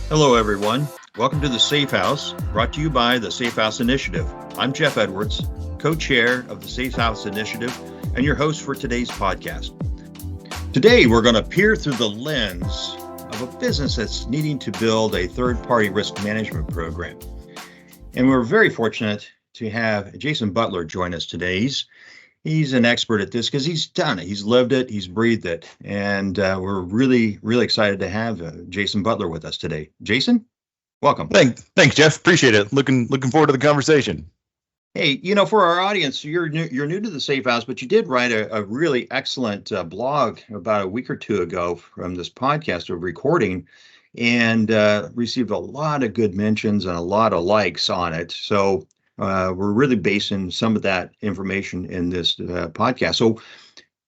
Hello, everyone. Welcome to the Safe House, brought to you by the SafeHouse Initiative. I'm Jeff Edwards, co-chair of the SafeHouse Initiative, and your host for today's podcast. Today, we're going to peer through the lens of a business that's needing to build a third-party risk management program. And we're very fortunate to have Jason Butler join us today. He's an expert at this because he's done it. He's lived it. He's breathed it. And we're really, really excited to have Jason Butler with us today. Jason, welcome. Thanks, Jeff. Appreciate it. Looking forward to the conversation. Hey, for our audience, you're new to the Safe House, but you did write a really excellent blog about a week or two ago from this podcast of recording, and received a lot of good mentions and a lot of likes on it. So we're really basing some of that information in this podcast. So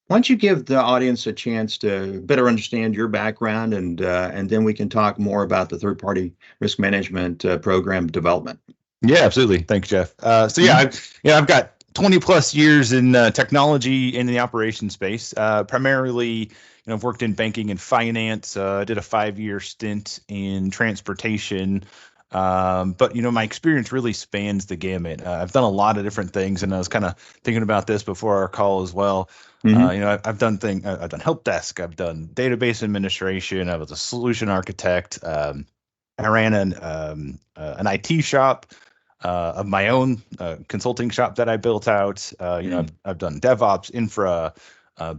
why don't you give the audience a chance to better understand your background, and then we can talk more about the third-party risk management program development. Yeah, absolutely. Thanks, Jeff. I've got 20 plus years in technology in the operations space. Primarily, I've worked in banking and finance. Did a 5-year stint in transportation. But my experience really spans the gamut. I've done a lot of different things, and I was kind of thinking about this before our call as well. I've done help desk, I've done database administration, I was a solution architect. I ran an IT shop of my own, consulting shop that I built out. I've done DevOps, infra,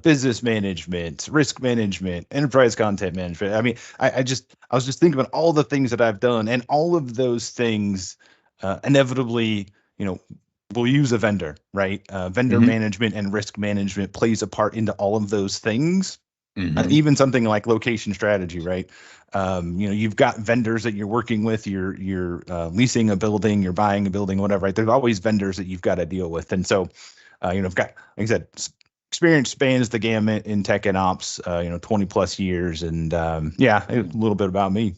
business management, risk management, enterprise content management. I mean, I was just thinking about all the things that I've done, and all of those things inevitably, will use a vendor, right? Vendor management and risk management plays a part into all of those things. Even something like location strategy, right? You've got vendors that you're working with, you're leasing a building, you're buying a building, whatever, right? There's always vendors that you've got to deal with. And so, I've got, like I said, experience spans the gamut in tech and ops, 20 plus years. And a little bit about me.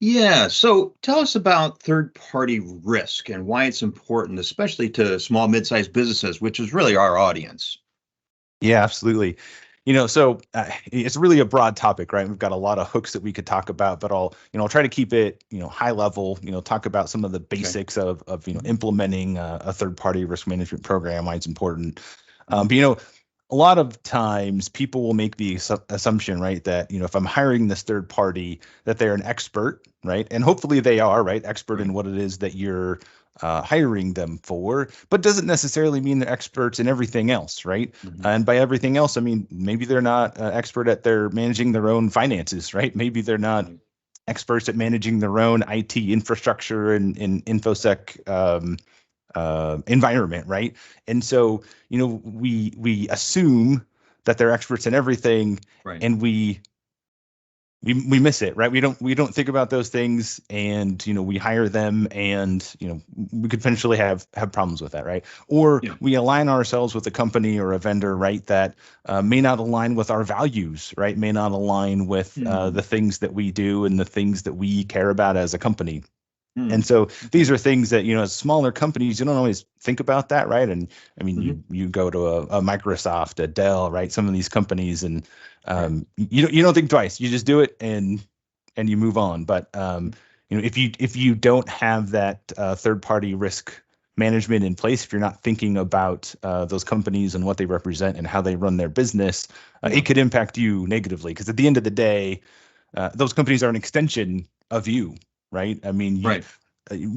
Yeah. So tell us about third-party risk and why it's important, especially to small, mid-sized businesses, which is really our audience. Yeah, absolutely. So it's really a broad topic, right? We've got a lot of hooks that we could talk about, but I'll try to keep it, high level, talk about some of the basics of implementing a third-party risk management program, why it's important. A lot of times people will make the assumption, right, that, if I'm hiring this third party, that they're an expert, right? And hopefully they are, right? Expert in what it is that you're hiring them for, but doesn't necessarily mean they're experts in everything else, right? And by everything else, I mean, maybe they're not expert at their managing their own finances, right? Maybe they're not experts at managing their own IT infrastructure and InfoSec environment, right? And so, we assume that they're experts in everything, right? And we miss it, right? We don't think about those things, and we hire them, and we could potentially have problems with that, right? Or we align ourselves with a company or a vendor, right, that may not align with our values, right? May not align with the things that we do and the things that we care about as a company. And so these are things that, as smaller companies, you don't always think about that, right? And I mean, you go to a Microsoft, a Dell, right? Some of these companies, and you don't think twice. You just do it and you move on. But if you don't have that third-party risk management in place, if you're not thinking about those companies and what they represent and how they run their business, it could impact you negatively. Because at the end of the day, those companies are an extension of you. Right. I mean,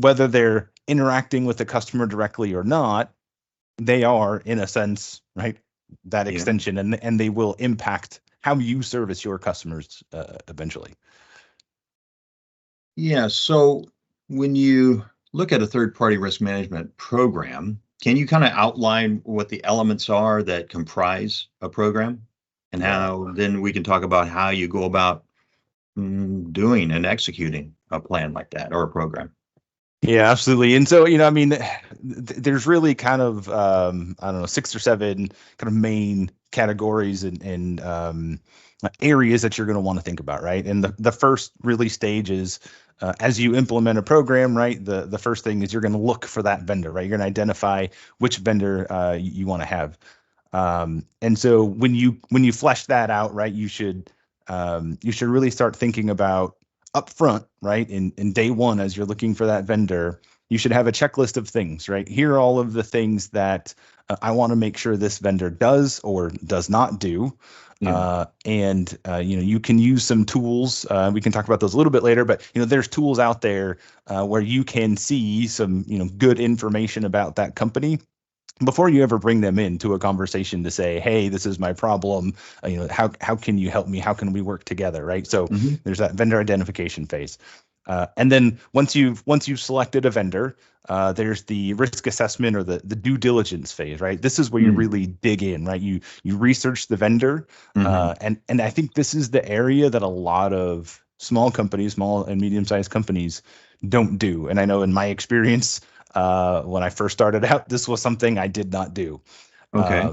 whether they're interacting with the customer directly or not, they are, in a sense, right, that extension, and they will impact how you service your customers eventually. Yeah. So when you look at a third-party risk management program, can you kind of outline what the elements are that comprise a program, and how then we can talk about how you go about doing and executing a plan like that or a program? Yeah, absolutely. And so, there's really kind of, 6 or 7 kind of main categories and areas that you're going to want to think about, right? And the first really stage is, as you implement a program, right, the first thing is you're going to look for that vendor, right? You're going to identify which vendor you want to have. And so when you flesh that out, right, you should really start thinking about up front, right, in day one, as you're looking for that vendor, you should have a checklist of things, right? Here are all of the things that I want to make sure this vendor does or does not do. Yeah. You can use some tools. We can talk about those a little bit later, but there's tools out there where you can see some good information about that company before you ever bring them into a conversation to say, hey, this is my problem. How can you help me? How can we work together? Right. So Hmm. there's that vendor identification phase. And then once you've selected a vendor, there's the risk assessment or the due diligence phase, right? This is where you really dig in, right? You research the vendor, Hmm. and I think this is the area that a lot of small companies, small and medium-sized companies, don't do. And I know in my experience, when I first started out, this was something I did not do. Okay.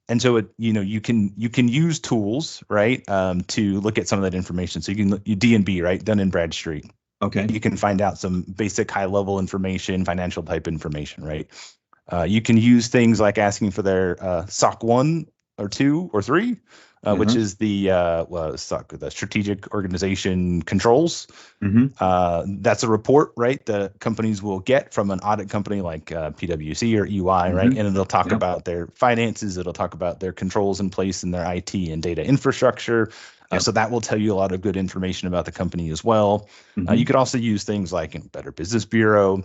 And so you can use tools, right, to look at some of that information. So you D&B, right, Dun and Bradstreet. Okay. You can find out some basic high level information, financial type information, right? You can use things like asking for their SOC 1 or 2 or 3, which Hmm. is the SOC, the Strategic Organization Controls. Hmm. That's a report, right, that companies will get from an audit company like PwC or EY, right? Hmm. And it'll talk Yep. about their finances. It'll talk about their controls in place in their IT and data infrastructure. Yep. So that will tell you a lot of good information about the company as well. You Hmm. could also use things like Better Business Bureau.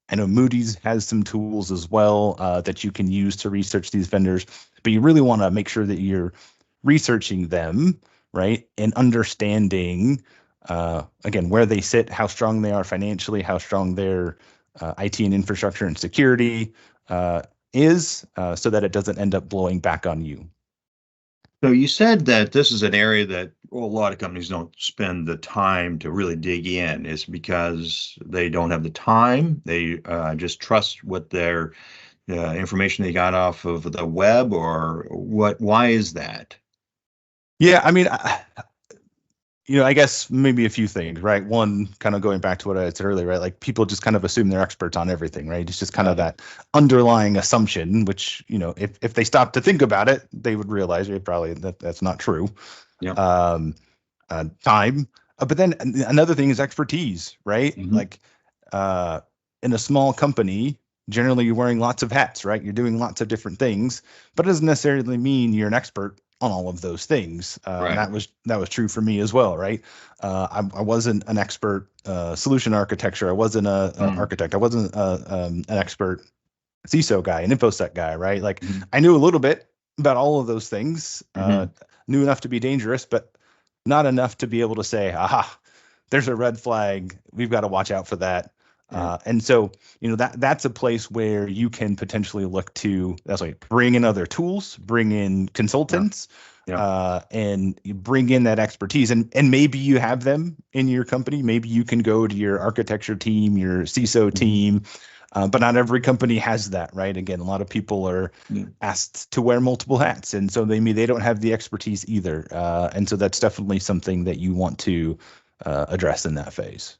I know Moody's has some tools as well that you can use to research these vendors, but you really want to make sure that you're researching them, right? And understanding, again, where they sit, how strong they are financially, how strong their IT and infrastructure and security is, so that it doesn't end up blowing back on you. So you said that this is an area that, well, a lot of companies don't spend the time to really dig in. It's because they don't have the time. They just trust what their information they got off of the web, or what? Why is that? Yeah, I mean, I guess maybe a few things, right? One, kind of going back to what I said earlier, right? Like people just kind of assume they're experts on everything, right? It's just kind of that underlying assumption, which, if they stop to think about it, they would realize probably that's not true. Yeah. Time. But then another thing is expertise, right? Hmm. Like in a small company, generally you're wearing lots of hats, right? You're doing lots of different things, but it doesn't necessarily mean you're an expert on all of those things. And Right. that was true for me as well, right? I wasn't an expert solution architecture. I wasn't a Mm. architect. I wasn't an expert CISO guy, an InfoSec guy, right? Like Hmm. I knew a little bit about all of those things, Hmm. knew enough to be dangerous, but not enough to be able to say, aha, there's a red flag. We've got to watch out for that. Yeah. And so, that's a place where you can potentially look to, that's like bring in other tools, bring in Yeah. consultants, Yeah. and you bring in that expertise. And maybe you have them in your company. Maybe you can go to your architecture team, your CISO Hmm. team, but not every company has that, right? Again, a lot of people are Yeah. asked to wear multiple hats, and so they don't have the expertise either. And so that's definitely something that you want to address in that phase.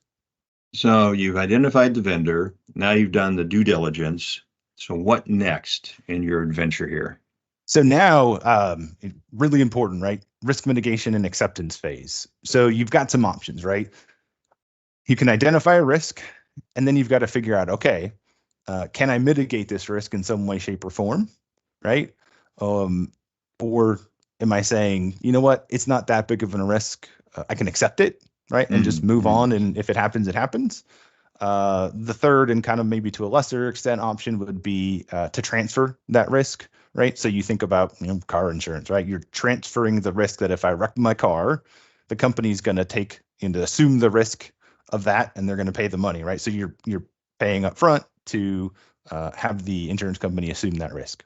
So you've identified the vendor. Now you've done the due diligence. So what next in your adventure here? So now, really important, right? Risk mitigation and acceptance phase. So you've got some options, right? You can identify a risk, and then you've got to figure out, okay, can I mitigate this risk in some way, shape, or form, right? Or am I saying, you know what, it's not that big of a risk. I can accept it, right, and just move Mm-hmm. on. And if it happens, it happens. The third, and kind of maybe to a lesser extent, option would be to transfer that risk, right? So you think about, car insurance, right? You're transferring the risk that if I wreck my car, the company's going to take assume the risk of that, and they're going to pay the money, right? So you're paying up front to have the insurance company assume that risk.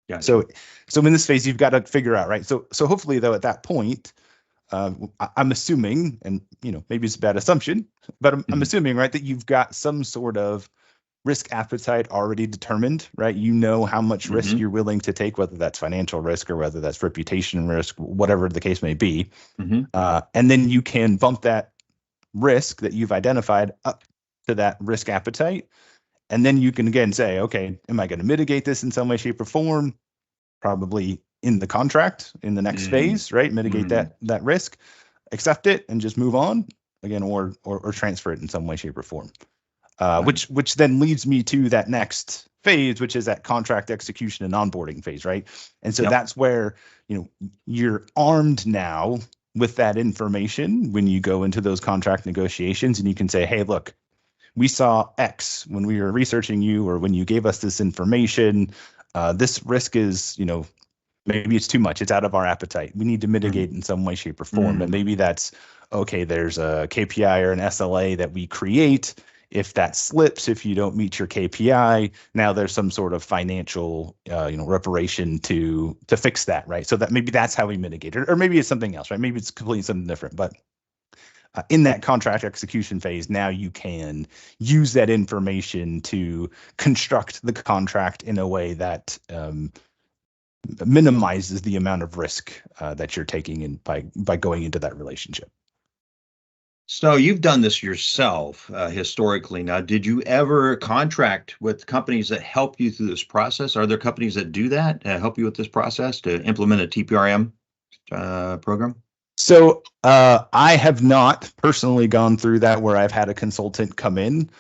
Gotcha. So in this phase, you've got to figure out, right? So hopefully, though, at that point, I'm assuming, and maybe it's a bad assumption, but I'm Mhm. assuming, right, that you've got some sort of risk appetite already determined, right? You know how much risk Mhm. you're willing to take, whether that's financial risk or whether that's reputation risk, whatever the case may be. Mhm. And then you can bump that risk that you've identified up to that risk appetite. And then you can again say, okay, am I going to mitigate this in some way, shape, or form? Probably in the contract in the next Mm. phase, right? Mitigate Mm. that risk, accept it, and just move on. again, or transfer it in some way, shape, or form. Which then leads me to that next phase, which is that contract execution and onboarding phase, right? And so that's where, you're armed now with that information when you go into those contract negotiations, and you can say, hey, look, we saw X when we were researching you, or when you gave us this information. This risk is, maybe it's too much. It's out of our appetite. We need to mitigate in some way, shape, or form. And maybe that's, okay, there's a KPI or an SLA that we create. If that slips, if you don't meet your KPI, now there's some sort of financial, reparation to fix that, right? So that maybe that's how we mitigate it, or maybe it's something else, right? Maybe it's completely something different. But in that contract execution phase, now you can use that information to construct the contract in a way that minimizes the amount of risk that you're taking in by going into that relationship. So you've done this yourself historically. Now, did you ever contract with companies that help you through this process? Are there companies that do that, help you with this process to implement a TPRM program? So I have not personally gone through that where I've had a consultant come in.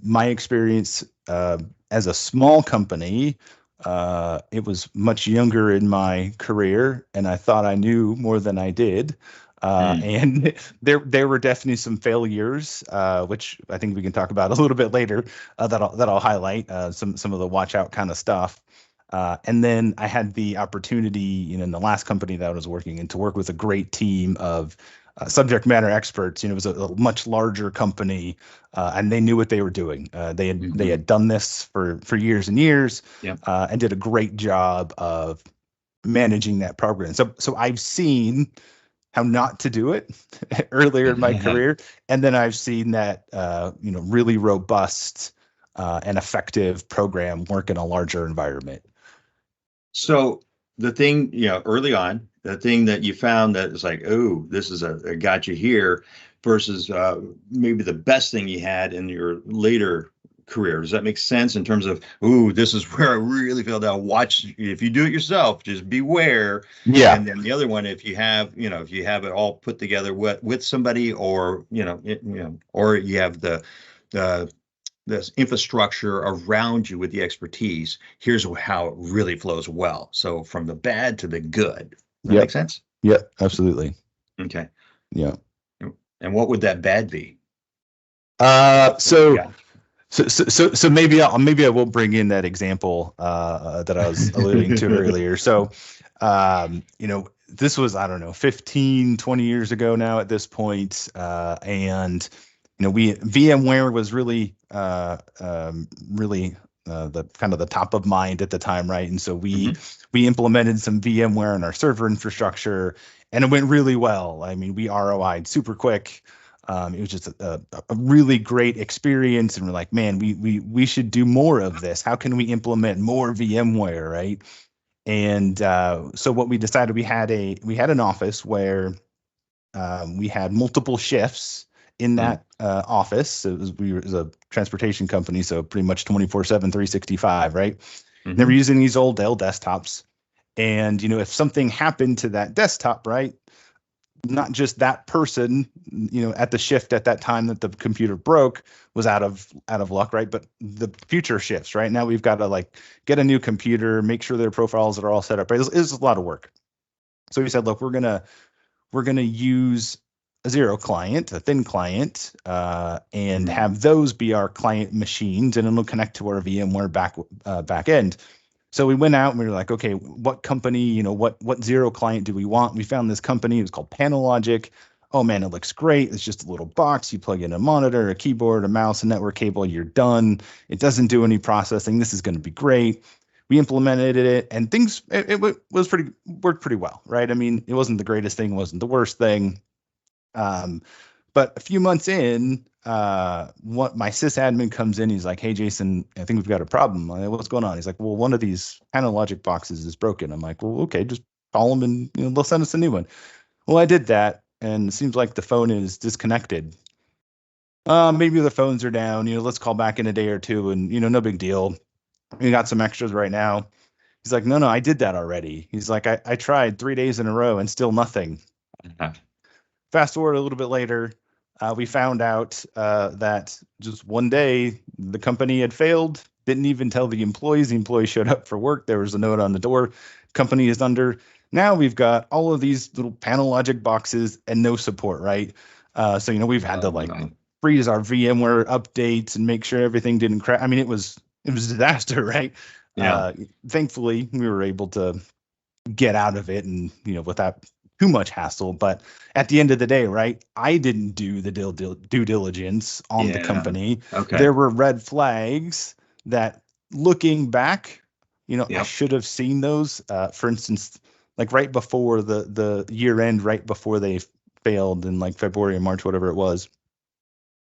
My experience as a small company, it was much younger in my career, and I thought I knew more than I did. And there were definitely some failures, which I think we can talk about a little bit later, that I'll highlight some of the watch out kind of stuff. And then I had the opportunity, in the last company that I was working in, to work with a great team of subject matter experts. It was a much larger company, and they knew what they were doing. They had done this for years and years, and did a great job of managing that program. So I've seen how not to do it earlier in my career, and then I've seen that really robust and effective program work in a larger environment. So the thing, early on, the thing that you found that is like, oh, this is a gotcha here, versus maybe the best thing you had in your later career. Does that make sense in terms of, ooh, this is where I really feel that watch, if you do it yourself, just beware. Yeah. And then the other one, if you have it all put together with somebody, or, or you have the infrastructure around you with the expertise, here's how it really flows well. So from the bad to the good. Does that make sense? Yeah, absolutely. Okay. Yeah. And what would that bad be? So maybe I will bring in that example that I was alluding to earlier. So, this was, I don't know, 15, 20 years ago now at this point. And, VMware was really the kind of the top of mind at the time, right? And so we implemented some VMware in our server infrastructure, and it went really well. I mean, we ROI'd super quick. It was just a really great experience, and we're like, man, we should do more of this. How can we implement more VMware, right? And so what we decided, we had an office where we had multiple shifts in that office. It was a transportation company, so pretty much 24/7, 365, right? They were using these old Dell desktops, and if something happened to that desktop, right, not just that person, at the shift at that time that the computer broke was out of luck, right? But the future shifts, right? Now we've got to get a new computer, make sure their profiles are all set up, right? It's a lot of work. So we said, look, we're gonna use a zero client, a thin client, and have those be our client machines, and it'll connect to our VMware back end. So we went out and we were like, okay, what company, what zero client do we want? We found this company. It was called PanelLogic. Oh man, it looks great. It's just a little box. You plug in a monitor, a keyboard, a mouse, a network cable. You're done. It doesn't do any processing. This is going to be great. We implemented it, and things worked pretty well, right? I mean, it wasn't the greatest thing, wasn't the worst thing. But a few months in, what my sysadmin comes in, he's like, hey, Jason, I think we've got a problem. I'm like, what's going on? He's like, well, one of these PanelLogic boxes is broken. I'm like, well, okay, just call them and they'll send us a new one. Well, I did that, and it seems like the phone is disconnected. Maybe the phones are down, let's call back in a day or two, and no big deal. We got some extras right now. He's like, no, I did that already. He's like, I tried 3 days in a row and still nothing. Fast forward a little bit later, we found out that just one day the company had failed, didn't even tell the employees. The employees showed up for work. There was a note on the door, company is under. Now we've got all of these little panel logic boxes and no support, right? So, we've had to freeze our VMware updates and make sure everything didn't crash. I mean, it was a disaster, right? Yeah. Thankfully, we were able to get out of it and, without too much hassle. But at the end of the day, right, I didn't do the due diligence on the company. Okay. There were red flags that, looking back, I should have seen those. For instance, like right before the year end, right before they failed in like February or March, whatever it was,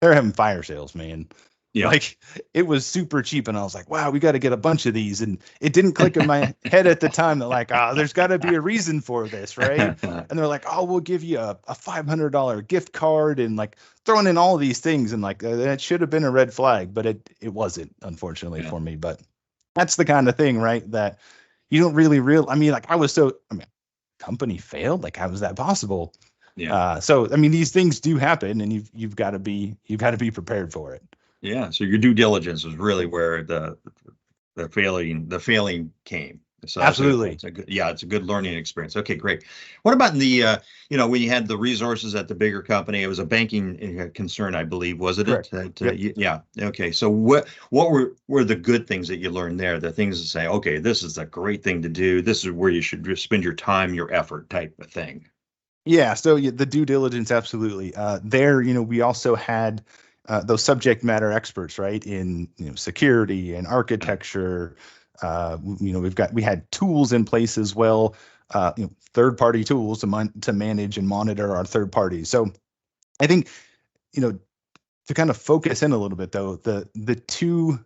they're having fire sales, man. Yeah. Like, it was super cheap. And I was like, wow, we got to get a bunch of these. And it didn't click in my head at the time that like, there's got to be a reason for this, right? And they're like, oh, we'll give you a $500 gift card, and like throwing in all these things. And like, that should have been a red flag, but it wasn't, unfortunately, for me. But that's the kind of thing, right, that you don't really company failed. Like, how was that possible? Yeah. So, I mean, these things do happen, and you've got to be prepared for it. Yeah. So your due diligence was really where the failing came. So absolutely. It's a good learning experience. Okay, great. What about in the when you had the resources at the bigger company? It was a banking concern, I believe, wasn't it? Yep. Yeah. Okay. So what were the good things that you learned there? The things to say, okay, this is a great thing to do. This is where you should spend your time, your effort, type of thing. Yeah. So the due diligence, absolutely. There, we also had those subject matter experts, right, in security and architecture. We had tools in place as well, third-party tools to manage and monitor our third parties. So I think, to kind of focus in a little bit, though, the two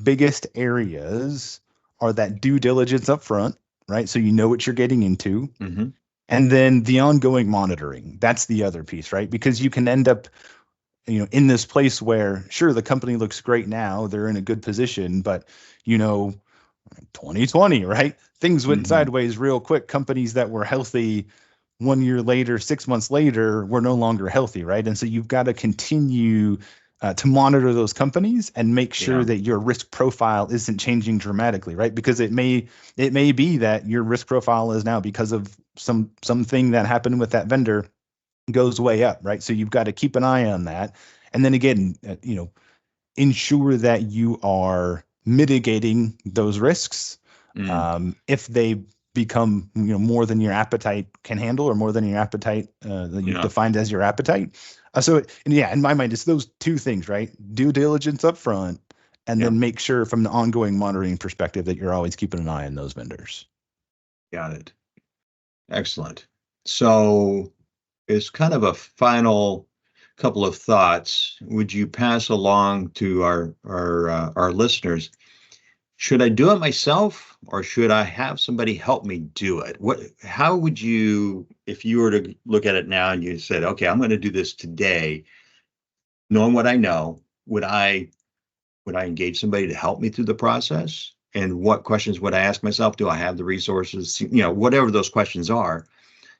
biggest areas are that due diligence up front, right? So you know what you're getting into. Mm-hmm. And then the ongoing monitoring. That's the other piece, right? Because you can end up in this place where, sure, the company looks great now, they're in a good position, but 2020, right? Things went sideways real quick. Companies that were healthy 1 year later, 6 months later, were no longer healthy, right? And so you've got to continue to monitor those companies and make sure that your risk profile isn't changing dramatically, right? Because it may be that your risk profile is now, because of something that happened with that vendor, goes way up, right? So you've got to keep an eye on that. And then again, ensure that you are mitigating those risks. If they become, more than your appetite can handle, or more than your appetite that you've defined as your appetite. In my mind, it's those two things, right? Due diligence up front, and then make sure from the ongoing monitoring perspective that you're always keeping an eye on those vendors. Got it. Excellent. So, as kind of a final couple of thoughts, would you pass along to our listeners? Should I do it myself, or should I have somebody help me do it? How would you, if you were to look at it now and you said, okay, I'm going to do this today, knowing what I know, would I engage somebody to help me through the process? And what questions would I ask myself? Do I have the resources? Whatever those questions are.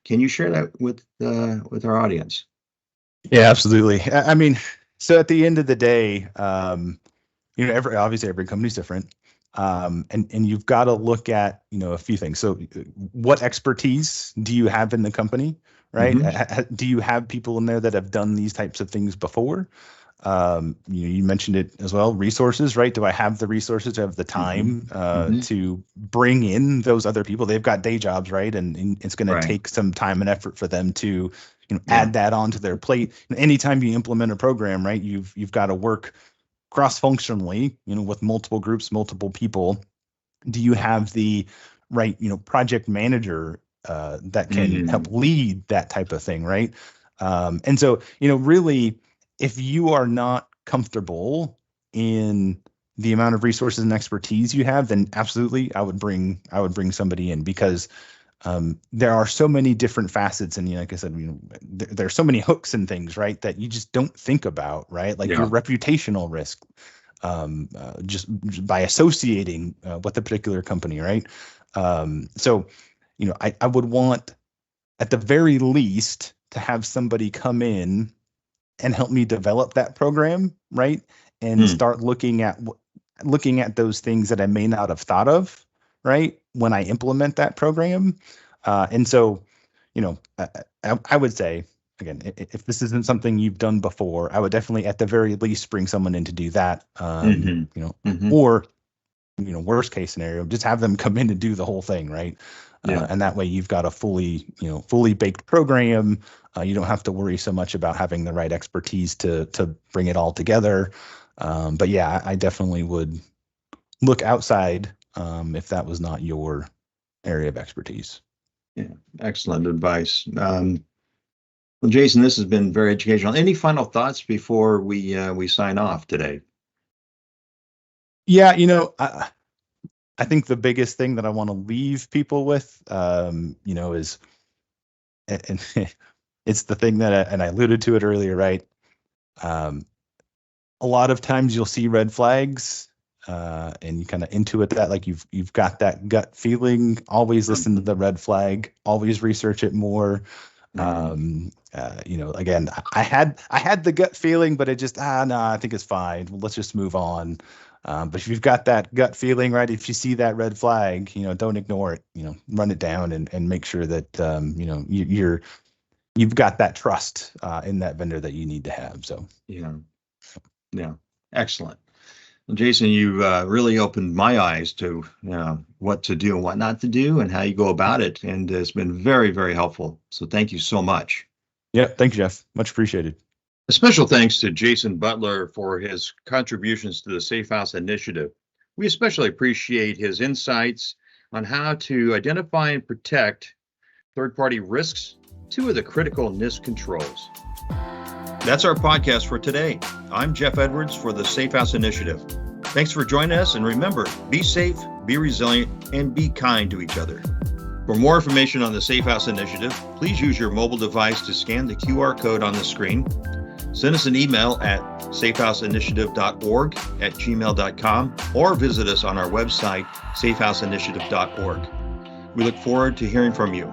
Can you share that with our audience? Yeah, absolutely. I mean, so at the end of the day, obviously every company's different, and you've got to look at a few things. So, what expertise do you have in the company, right? Do you have people in there that have done these types of things before? You mentioned it as well. Resources, right? Do I have the resources? Do I have the time to bring in those other people? They've got day jobs, right? And it's going to take some time and effort for them to, add that onto their plate. Anytime you implement a program, right, you've got to work cross-functionally, with multiple groups, multiple people. Do you have the right, project manager that can help lead that type of thing, right? And so, really, if you are not comfortable in the amount of resources and expertise you have, then absolutely, I would bring somebody in, because there are so many different facets, and like I said, there's so many hooks and things, right, that you just don't think about, right? Like your reputational risk, just by associating with a particular company, right? So, I would want, at the very least, to have somebody come in and help me develop that program, right? And start looking at those things that I may not have thought of, right, when I implement that program. And so, I would say, again, if this isn't something you've done before, I would definitely, at the very least, bring someone in to do that. Or, worst case scenario, just have them come in and do the whole thing, right? And that way you've got a fully baked program. You don't have to worry so much about having the right expertise to bring it all together. But yeah, I definitely would look outside if that was not your area of expertise. Yeah, excellent advice. Well, Jason, this has been very educational. Any final thoughts before we sign off today? Yeah, I think the biggest thing that I want to leave people with, is, and it's the thing that, and I alluded to it earlier, right? A lot of times you'll see red flags, and you kind of intuit that, like you've got that gut feeling. Always listen to the red flag. Always research it more. Again, I had the gut feeling, but it just no, I think it's fine. Let's just move on. But if you've got that gut feeling, right, if you see that red flag, don't ignore it, run it down and make sure that, you've got that trust in that vendor that you need to have. So, yeah. Excellent. Well, Jason, you really opened my eyes to what to do and what not to do and how you go about it. And it's been very, very helpful. So thank you so much. Yeah. Thank you, Jeff. Much appreciated. A special thanks to Jason Butler for his contributions to the SafeHouse Initiative. We especially appreciate his insights on how to identify and protect third-party risks, two of the critical NIST controls. That's our podcast for today. I'm Jeff Edwards for the SafeHouse Initiative. Thanks for joining us, and remember, be safe, be resilient, and be kind to each other. For more information on the SafeHouse Initiative, please use your mobile device to scan the QR code on the screen. Send us an email at safehouseinitiative.org@gmail.com or visit us on our website, safehouseinitiative.org. We look forward to hearing from you.